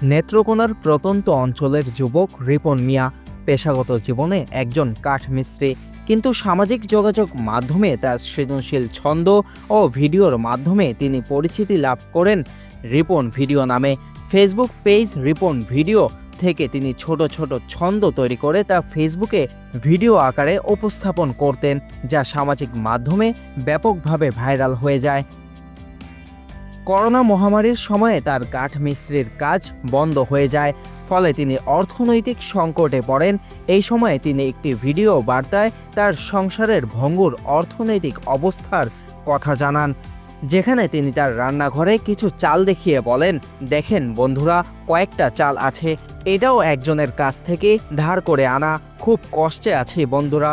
নেত্রকোনার প্রত্যন্ত অঞ্চলের যুবক রিপন মিয়া পেশাগত জীবনে একজন কাঠমিস্ত্রি, কিন্তু সামাজিক যোগাযোগ মাধ্যমে তার সৃজনশীল ছন্দ ও ভিডিওর মাধ্যমে তিনি পরিচিতি লাভ করেন রিপন ভিডিও নামে। ফেসবুক পেজ রিপন ভিডিও থেকে তিনি ছোট ছোট ছন্দ তৈরি করে তা ফেসবুকে ভিডিও আকারে উপস্থাপন করতেন, যা সামাজিক মাধ্যমে ব্যাপকভাবে ভাইরাল হয়ে যায়। করোনা মহামারীর সময়ে তার কাঠমিস্ত্রির কাজ বন্ধ হয়ে যায়, ফলে তিনি অর্থনৈতিক সংকটে পড়েন। এই সময়ে তিনি একটি ভিডিও বার্তায় তার সংসারের ভঙ্গুর অর্থনৈতিক অবস্থার কথা জানান, যেখানে তিনি তার রান্নাঘরে কিছু চাল দেখিয়ে বলেন, দেখেন বন্ধুরা, কয়েকটা চাল আছে, এটাও একজনের কাছ থেকে ধার করে আনা, খুব কষ্টে আছি বন্ধুরা।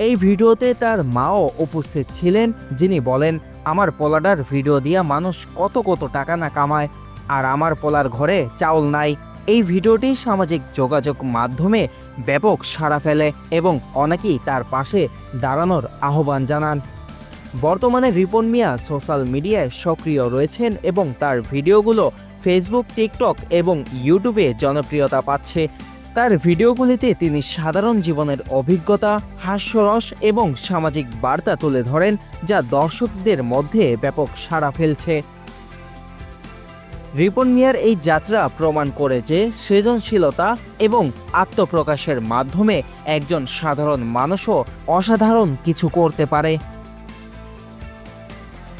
এই ভিডিওতে তার মাও উপস্থিত ছিলেন, যিনি বলেন, আমার পোলাটার ভিডিও দিয়া মানুষ কত কত টাকা না কামায়, আর আমার পোলার ঘরে চাউল নাই। এই ভিডিওটি সামাজিক যোগাযোগ মাধ্যমে ব্যাপক সাড়া ফেলে এবং অনেকেই তার পাশে দাঁড়ানোর আহ্বান জানান। বর্তমানে রিপন মিয়া সোশ্যাল মিডিয়ায় সক্রিয় রয়েছেন এবং তার ভিডিওগুলো ফেসবুক, টিকটক এবং ইউটিউবে জনপ্রিয়তা পাচ্ছে। তার ভিডিওগুলিতে তিনি সাধারণ জীবনের অভিজ্ঞতা, হাস্যরস এবং সামাজিক বার্তা তুলে ধরেন, যা দর্শকদের মধ্যে ব্যাপক সাড়া ফেলছে। রিপন মিয়ার এই যাত্রা প্রমাণ করে যে সৃজনশীলতা এবং আত্মপ্রকাশের মাধ্যমে একজন সাধারণ মানুষও অসাধারণ কিছু করতে পারে।